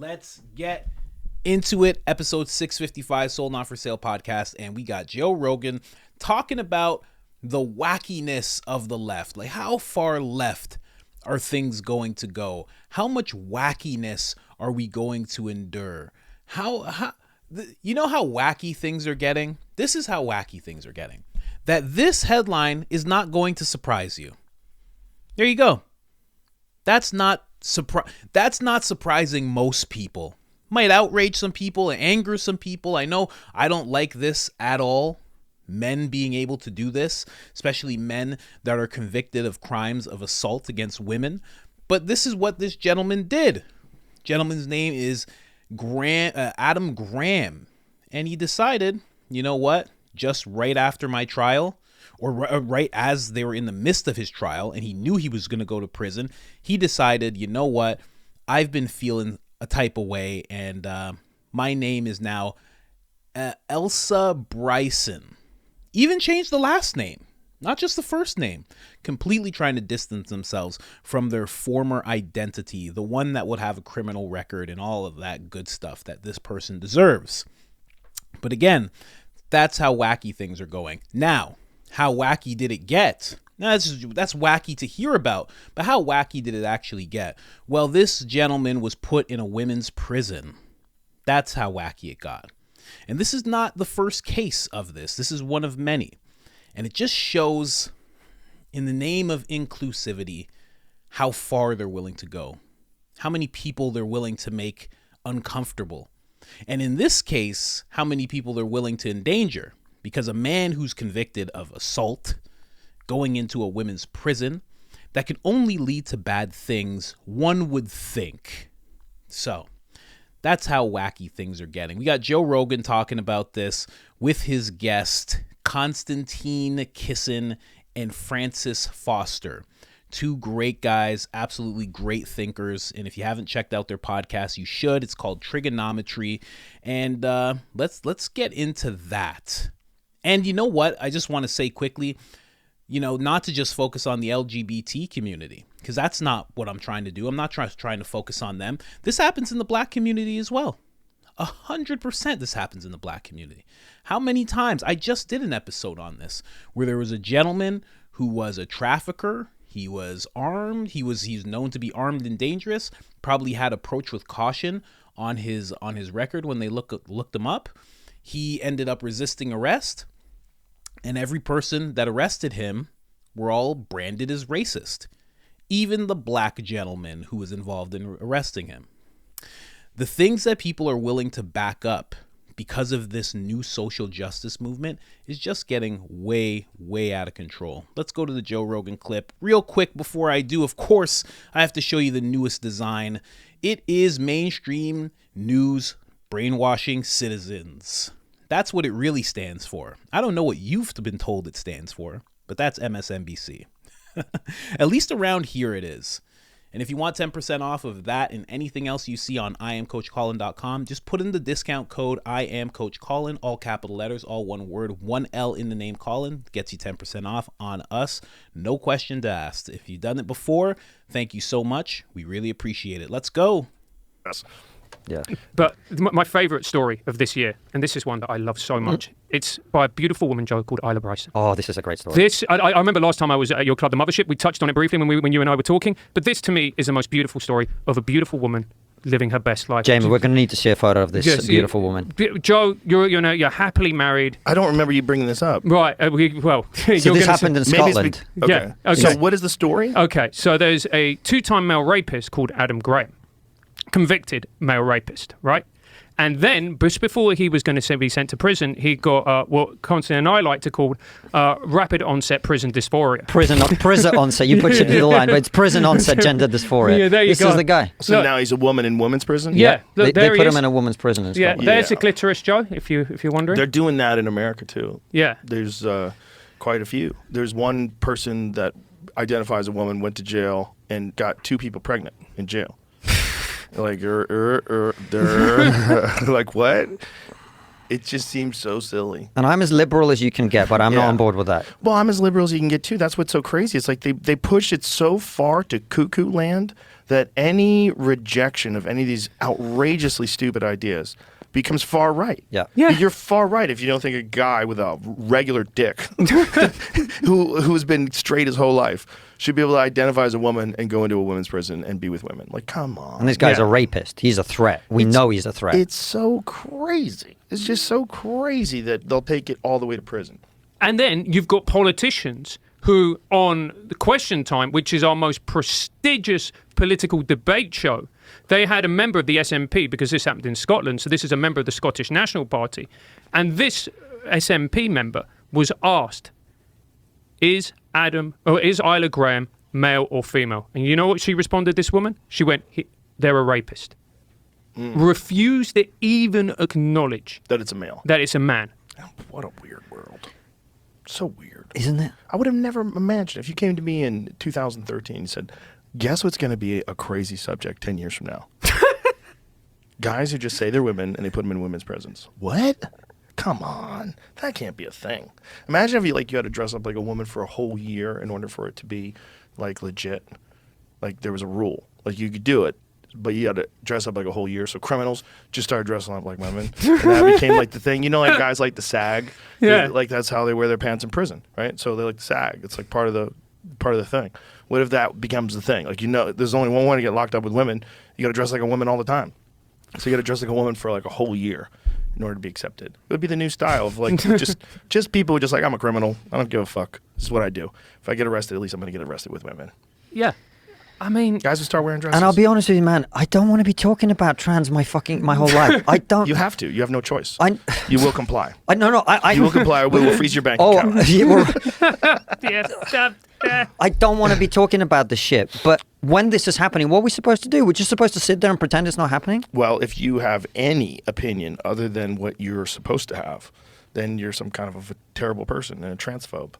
Let's get into it. Episode 655, Sold Not For Sale podcast. And we got Joe Rogan talking about the wackiness of the left. Like, how far left are things going to go? How much wackiness are we going to endure? You know how wacky things are getting? This is how wacky things are getting. That this headline is not going to surprise you. There you go. That's not surprising most people. Might outrage some people and anger some people. I know I don't like this at all. Men being able to do this, especially men that are convicted of crimes of assault against women. But this is what this gentleman did. Gentleman's name is Adam Graham. And he decided, you know what? Just right after my trial, or right as they were in the midst of his trial, and he knew he was going to go to prison, he decided, you know what? I've been feeling a type of way, and my name is now Elsa Bryson. Even changed the last name, not just the first name, completely trying to distance themselves from their former identity, the one that would have a criminal record and all of that good stuff that this person deserves. But again, that's how wacky things are going. Now, how wacky did it get? Now, that's wacky to hear about, but how wacky did it actually get? Well, this gentleman was put in a women's prison. That's how wacky it got. And this is not the first case of this. This is one of many. And it just shows, in the name of inclusivity, how far they're willing to go. How many people they're willing to make uncomfortable. And in this case, how many people they're willing to endanger. Because a man who's convicted of assault, going into a women's prison, that can only lead to bad things, one would think. So that's how wacky things are getting. We got Joe Rogan talking about this with his guest, Konstantin Kisin and Francis Foster. Two great guys, absolutely great thinkers. And if you haven't checked out their podcast, you should. It's called Trigonometry. And let's get into that. And you know what? I just want to say quickly, not to just focus on the LGBT community, because that's not what I'm trying to do. I'm not trying to focus on them. This happens in the black community as well. 100% this happens in the black community. How many times? I just did an episode on this where there was a gentleman who was a trafficker. He was armed. He's known to be armed and dangerous. Probably had approach with caution on his record when they looked him up. He ended up resisting arrest. And every person that arrested him were all branded as racist. Even the black gentleman who was involved in arresting him. The things that people are willing to back up because of this new social justice movement is just getting way, way out of control. Let's go to the Joe Rogan clip real quick. Before I do, of course, I have to show you the newest design. It is mainstream news brainwashing citizens. That's what it really stands for. I don't know what you've been told it stands for, but that's MSNBC. At least around here it is. And if you want 10% off of that and anything else you see on IamCoachColin.com, just put in the discount code IamCoachColin, all capital letters, all one word, one L in the name Colin, gets you 10% off on us. No question asked. If you've done it before, thank you so much. We really appreciate it. Let's go. Yes. Yeah. But my favourite story of this year, and this is one that I love so much, it's by a beautiful woman, Joe, called Isla Bryson. Oh, this is a great story. I remember last time I was at your club, The Mothership, we touched on it briefly when you and I were talking, but this to me is the most beautiful story of a beautiful woman living her best life. Jamie, we're going to need to see a photo of this beautiful woman. Joe, you're happily married. I don't remember you bringing this up. Right. So this happened in Scotland. Okay. Yeah. Okay. So what is the story? Okay. So there's a 2-time male rapist called Adam Graham. Convicted male rapist, right? And then, just before he was going to be sent to prison, he got what Constantine and I like to call rapid onset prison dysphoria. Prison onset. You butchered the line, but it's prison onset gender dysphoria. Yeah, there you this go. Is the guy. So now he's a woman in women's prison? Yeah. They put him in a woman's prison in Scotland. Yeah, there's a clitoris, Joe, if you're wondering. They're doing that in America, too. Yeah. There's quite a few. There's one person that identifies a woman, went to jail, and got 2 people pregnant in jail. Like, like, what? It just seems so silly. And I'm as liberal as you can get, but I'm not on board with that. Well, I'm as liberal as you can get, too. That's what's so crazy. It's like they push it so far to cuckoo land that any rejection of any of these outrageously stupid ideas becomes far right. Yeah. You're far right if you don't think a guy with a regular dick who's been straight his whole life should be able to identify as a woman and go into a women's prison and be with women. Like, come on. And this guy's a rapist. He's a threat. We know he's a threat. It's so crazy. It's just so crazy that they'll take it all the way to prison. And then you've got politicians who, on the Question Time, which is our most prestigious political debate show, they had a member of the SNP, because this happened in Scotland, so this is a member of the Scottish National Party, and this SNP member was asked, is Isla Graham male or female? And you know what she responded, this woman? She went, they're a rapist. Refused to even acknowledge that it's a male. That it's a man. What a weird world. So weird. Isn't it? I would have never imagined if you came to me in 2013 and said, guess what's going to be a crazy subject 10 years from now? Guys who just say they're women and they put them in women's prisons. What? Come on. That can't be a thing. Imagine if you had to dress up like a woman for a whole year in order for it to be like legit. Like there was a rule. Like you could do it, but you had to dress up like a whole year. So criminals just started dressing up like women. And that became like the thing. You know, like guys like to sag. Yeah. Like that's how they wear their pants in prison, right? So they like to sag. It's like part of the thing. What if that becomes the thing? Like, there's only one way to get locked up with women. You got to dress like a woman all the time. So you got to dress like a woman for like a whole year in order to be accepted. It would be the new style of like just people who just like, I'm a criminal. I don't give a fuck. This is what I do. If I get arrested, at least I'm going to get arrested with women. Yeah. I mean, guys will start wearing dresses. And I'll be honest with you, man. I don't want to be talking about trans my whole life. I don't. You have to. You have no choice. You will comply. No. You will comply. We will freeze your bank account. I don't want to be talking about the shit. But when this is happening, what are we supposed to do? We're just supposed to sit there and pretend it's not happening? Well, if you have any opinion other than what you're supposed to have, then you're some kind of a terrible person and a transphobe.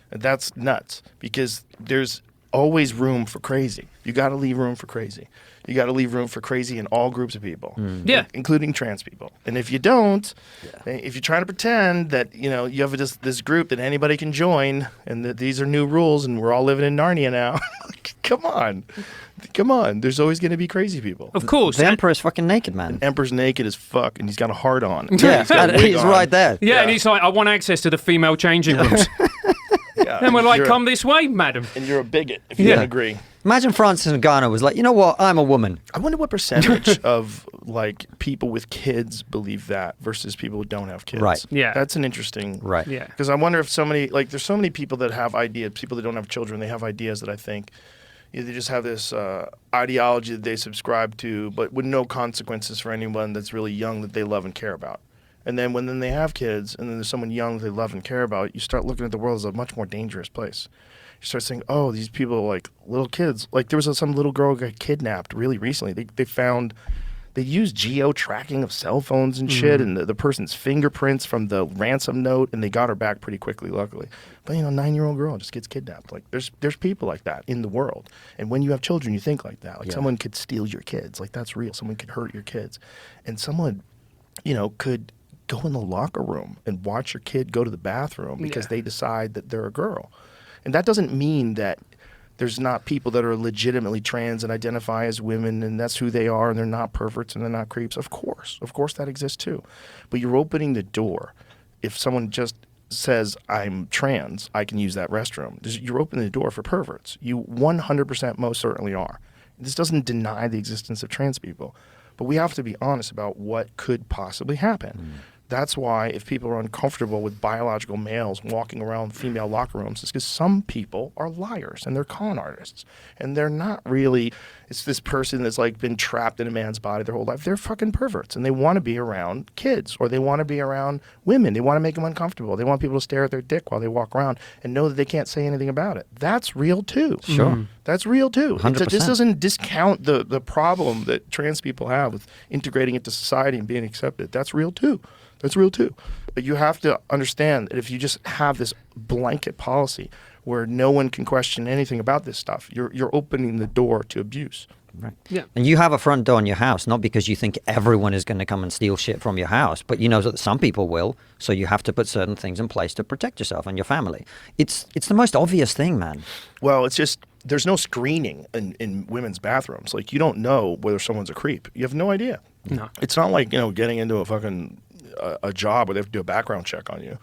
And that's nuts because there's always room for crazy. You got to leave room for crazy. You got to leave room for crazy in all groups of people, including trans people. And if you don't, if you're trying to pretend that you have this group that anybody can join, and that these are new rules, and we're all living in Narnia now, come on. There's always going to be crazy people. Of course, the Emperor's fucking naked, man. The Emperor's naked as fuck, and he's got a heart on. Yeah, he's right there. Yeah, and he's like, I want access to the female changing rooms. And we're like, come this way, madam. And you're a bigot if you don't agree. Imagine Francis Ngannou was like, you know what? I'm a woman. I wonder what percentage of like people with kids believe that versus people who don't have kids. Right. Yeah. That's an interesting. Right. Yeah. Because I wonder if there's so many people that have ideas, people that don't have children, they have ideas that I think they just have this ideology that they subscribe to, but with no consequences for anyone that's really young that they love and care about. And then when they have kids and then there's someone young they love and care about, you start looking at the world as a much more dangerous place. You start saying, oh, these people are like little kids. Like there was some little girl got kidnapped really recently. They used geo-tracking of cell phones and shit and the person's fingerprints from the ransom note, and they got her back pretty quickly, luckily. But, 9-year-old girl just gets kidnapped. Like there's people like that in the world. And when you have children, you think like that. Like someone could steal your kids. Like that's real. Someone could hurt your kids. And someone, could go in the locker room and watch your kid go to the bathroom because they decide that they're a girl. And that doesn't mean that there's not people that are legitimately trans and identify as women and that's who they are and they're not perverts and they're not creeps. Of course that exists too. But you're opening the door. If someone just says, I'm trans, I can use that restroom. You're opening the door for perverts. You 100% most certainly are. This doesn't deny the existence of trans people. But we have to be honest about what could possibly happen. That's why if people are uncomfortable with biological males walking around female locker rooms, it's because some people are liars and they're con artists. And they're not really, it's this person that's like been trapped in a man's body their whole life. They're fucking perverts and they want to be around kids or they want to be around women. They want to make them uncomfortable. They want people to stare at their dick while they walk around and know that they can't say anything about it. That's real too. Sure. That's real too. 100%. This doesn't discount the problem that trans people have with integrating into society and being accepted. That's real too. That's real too. But you have to understand that if you just have this blanket policy where no one can question anything about this stuff, you're opening the door to abuse. Right. Yeah. And you have a front door in your house, not because you think everyone is going to come and steal shit from your house, but you know that some people will. So you have to put certain things in place to protect yourself and your family. It's the most obvious thing, man. Well, it's just there's no screening in women's bathrooms. Like, you don't know whether someone's a creep. You have no idea. No. It's not like, getting into a fucking a job where they have to do a background check on you.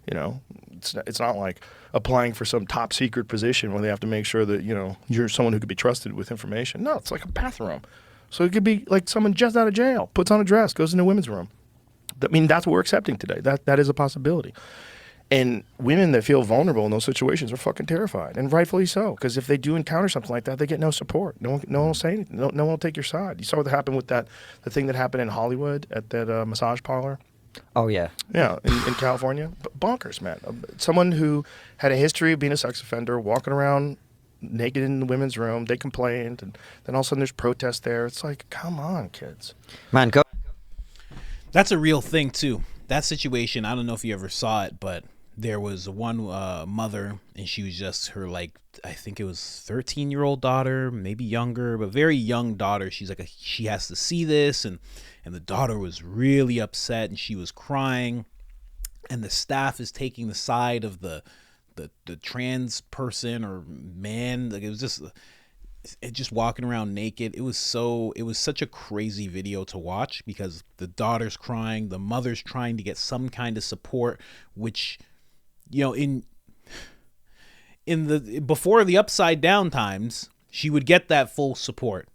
It's not like applying for some top secret position where they have to make sure that, you're someone who could be trusted with information. No, it's like a bathroom. So it could be like someone just out of jail, puts on a dress, goes into a women's room. That's what we're accepting today. That is a possibility. And women that feel vulnerable in those situations are fucking terrified, and rightfully so, because if they do encounter something like that, they get no support. No one will say anything. No one will take your side. You saw what happened with the thing that happened in Hollywood at that massage parlor. Oh, yeah. Yeah, in California. Bonkers, man. Someone who had a history of being a sex offender, walking around naked in the women's room, they complained, and then all of a sudden there's protests there. It's like, come on, kids. Man, go. That's a real thing, too. That situation, I don't know if you ever saw it, but there was one mother, and she was just her, I think it was 13-year-old daughter, maybe younger, but very young daughter. She's like, she has to see this, and the daughter was really upset, and she was crying, and the staff is taking the side of the trans person or man. Like, it was just walking around naked. It was such a crazy video to watch, because the daughter's crying, the mother's trying to get some kind of support, which, in the before the upside down times, she would get that full support,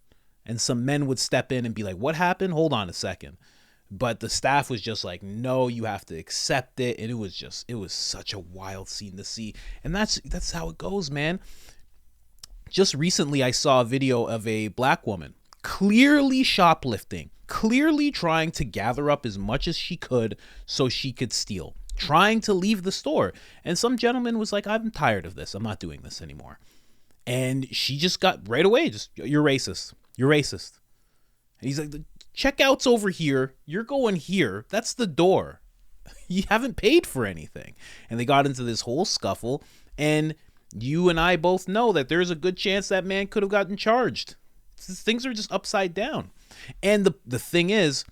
and some men would step in and be like, what happened? Hold on a second. But the staff was just like, no, you have to accept it. And it was such a wild scene to see. And that's how it goes, man. Just recently, I saw a video of a black woman clearly shoplifting, clearly trying to gather up as much as she could so she could steal, trying to leave the store. And some gentleman was like, I'm tired of this. I'm not doing this anymore. And she just got right away, you're racist. You're racist. And he's like, the checkout's over here. You're going here. That's the door. You haven't paid for anything. And they got into this whole scuffle. And you and I both know that there's a good chance that man could have gotten charged. Things are just upside down. And the thing is,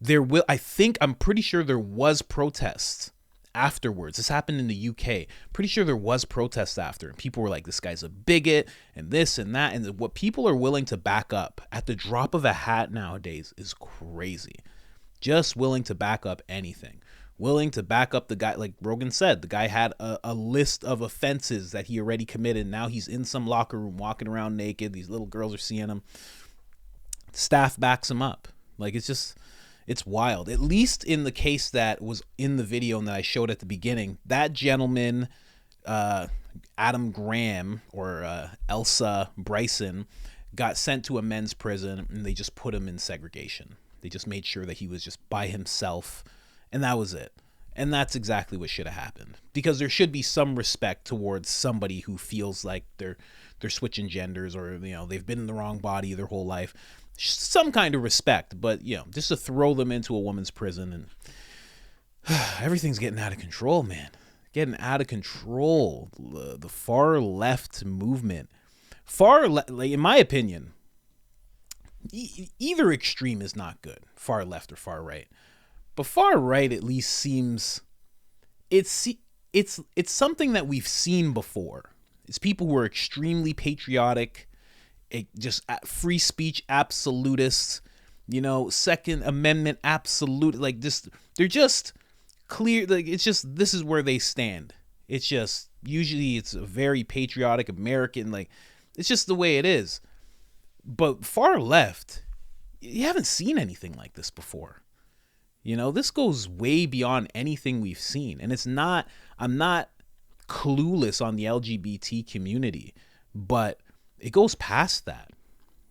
I'm pretty sure there was protests afterwards. This happened in the UK. Pretty sure there was protests after. And people were like, this guy's a bigot and this and that. And what people are willing to back up at the drop of a hat nowadays is crazy. Just willing to back up anything. Willing to back up the guy, like Rogan said, the guy had a list of offenses that he already committed. Now he's in some locker room walking around naked. These little girls are seeing him. Staff backs him up. Like, it's wild. At least in the case that was in the video and that I showed at the beginning, that gentleman, Adam Graham or Elsa Bryson, got sent to a men's prison, and they just put him in segregation. They just made sure that he was just by himself. And that was it. And that's exactly what should have happened, because there should be some respect towards somebody who feels like they're switching genders, or they've been in the wrong body their whole life. Some kind of respect, but just to throw them into a woman's prison, and everything's getting out of control, man. Getting out of control. The far left movement, like, in my opinion, either extreme is not good, far left or far right. But far right at least seems it's something that we've seen before. It's people who are extremely patriotic, just free speech absolutists, Second Amendment absolute, like this. They're just clear. Like, it's just, this is where they stand. It's just, usually it's a very patriotic American, like, it's just the way it is. But far left, you haven't seen anything like this before. This goes way beyond anything we've seen. And I'm not clueless on the LGBT community, but it goes past that.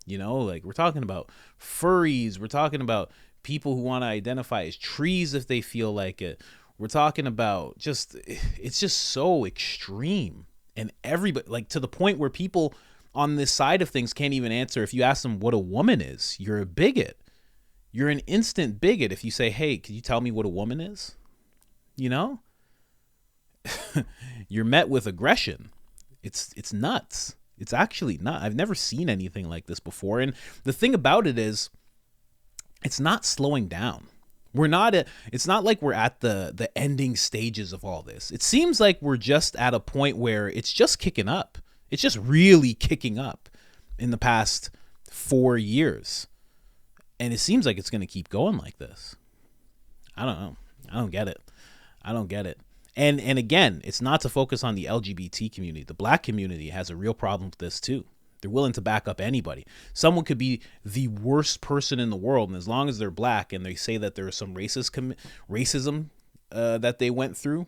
Like, we're talking about furries. We're talking about people who want to identify as trees if they feel like it. We're talking about it's just so extreme. And everybody, like, to the point where people on this side of things can't even answer. If you ask them what a woman is, you're a bigot. You're an instant bigot if you say, hey, can you tell me what a woman is? You're met with aggression. It's nuts. It's actually not. I've never seen anything like this before. And the thing about it is, it's not slowing down. It's not like we're at the ending stages of all this. It seems like we're just at a point where it's just kicking up. It's just really kicking up in the past 4 years. And it seems like it's going to keep going like this. I don't know. I don't get it. And again, it's not to focus on the LGBT community. The black community has a real problem with this too. They're willing to back up anybody. Someone could be the worst person in the world, and as long as they're black and they say that there is some racism that they went through,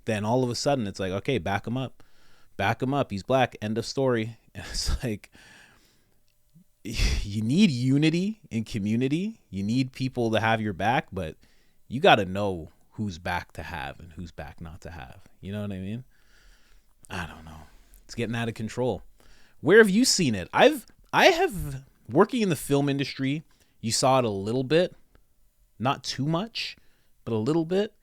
then all of a sudden it's like, okay, back him up. He's black. End of story. It's like, you need unity in community. You need people to have your back, but you got to know who's back to have and who's back not to have. You know what I mean? I don't know. It's getting out of control. Where have you seen it? I have working in the film industry. You saw it a little bit, not too much, but a little bit.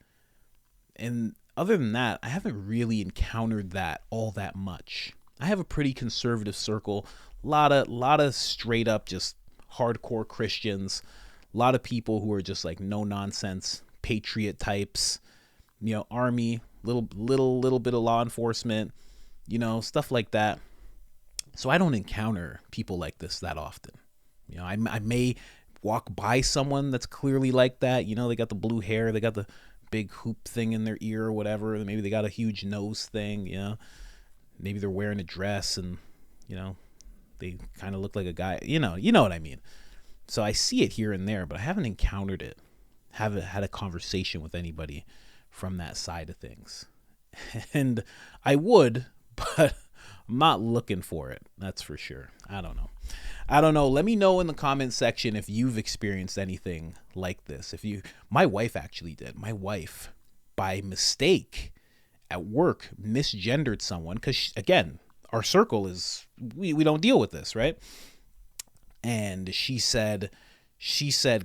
And other than that, I haven't really encountered that all that much. I have a pretty conservative circle. A lot of straight up just hardcore Christians. A lot of people who are just like no nonsense patriot types. You know, army, little bit of law enforcement. You know, stuff like that. So I don't encounter people like this that often. You know, I may walk by someone that's clearly like that. You know, they got the blue hair, they got the big hoop thing in their ear or whatever. Maybe they got a huge nose thing, you know. Maybe they're wearing a dress and, you know, they kind of look like a guy. You know what I mean. So I see it here and there, but I haven't encountered it. Haven't had a conversation with anybody from that side of things. And I would, but I'm not looking for it. That's for sure. I don't know. Let me know in the comment section if you've experienced anything like this. My wife actually did. My wife, by mistake at work, misgendered someone. Because, again, our circle is, we don't deal with this, right? And she said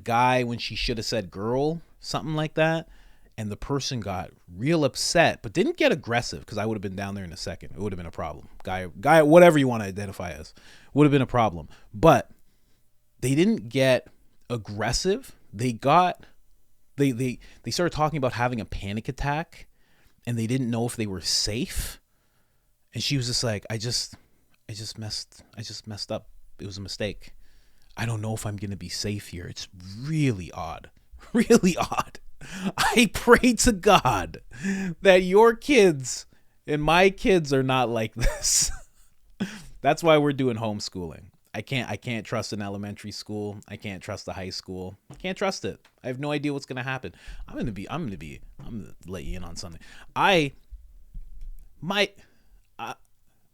guy when she should have said girl, something like that. And the person got real upset, but didn't get aggressive because I would have been down there in a second. It would have been a problem. Guy, whatever you want to identify as, would have been a problem. But they didn't get aggressive. They started talking about having a panic attack, and they didn't know if they were safe. And she was just like, I just messed up. It was a mistake. I don't know if I'm going to be safe here. It's really odd. Really odd. I pray to God that your kids and my kids are not like this. That's why we're doing homeschooling. I can't trust an elementary school. I can't trust a high school. I can't trust it. I have no idea what's going to happen. I'm going to let you in on something. My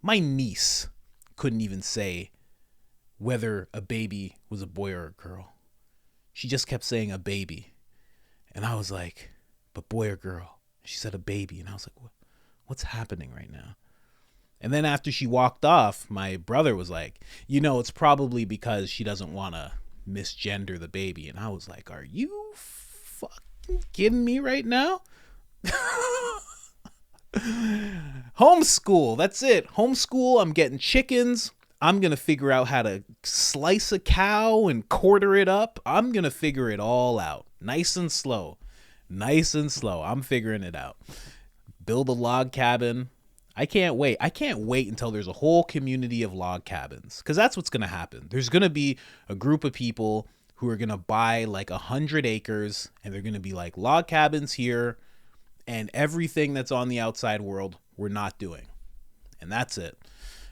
niece couldn't even say whether a baby was a boy or a girl. She just kept saying a baby. And I was like, but boy or girl? She said a baby. And I was like, what's happening right now? And then after she walked off, my brother was like, it's probably because she doesn't want to misgender the baby. And I was like, are you fucking kidding me right now? Homeschool. That's it. Homeschool. I'm getting chickens. I'm going to figure out how to slice a cow and quarter it up. I'm going to figure it all out. Nice and slow. I'm figuring it out. Build a log cabin. I can't wait. I can't wait until there's a whole community of log cabins, because that's what's going to happen. There's going to be a group of people who are going to buy like 100 acres, and they're going to be like log cabins here, and everything that's on the outside world we're not doing. And that's it.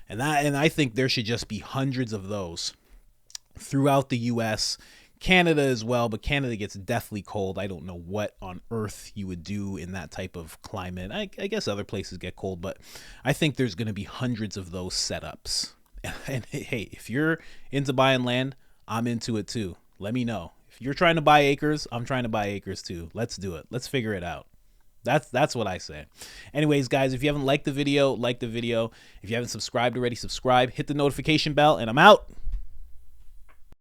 And I think there should just be hundreds of those throughout the U.S., Canada as well, but Canada gets deathly cold. I don't know what on earth you would do in that type of climate. I guess other places get cold, but I think there's going to be hundreds of those setups. And hey, if you're into buying land, I'm into it too. Let me know. If you're trying to buy acres, I'm trying to buy acres too. Let's do it. Let's figure it out. That's what I say. Anyways, guys, if you haven't liked the video, like the video. If you haven't subscribed already, subscribe. Hit the notification bell, and I'm out.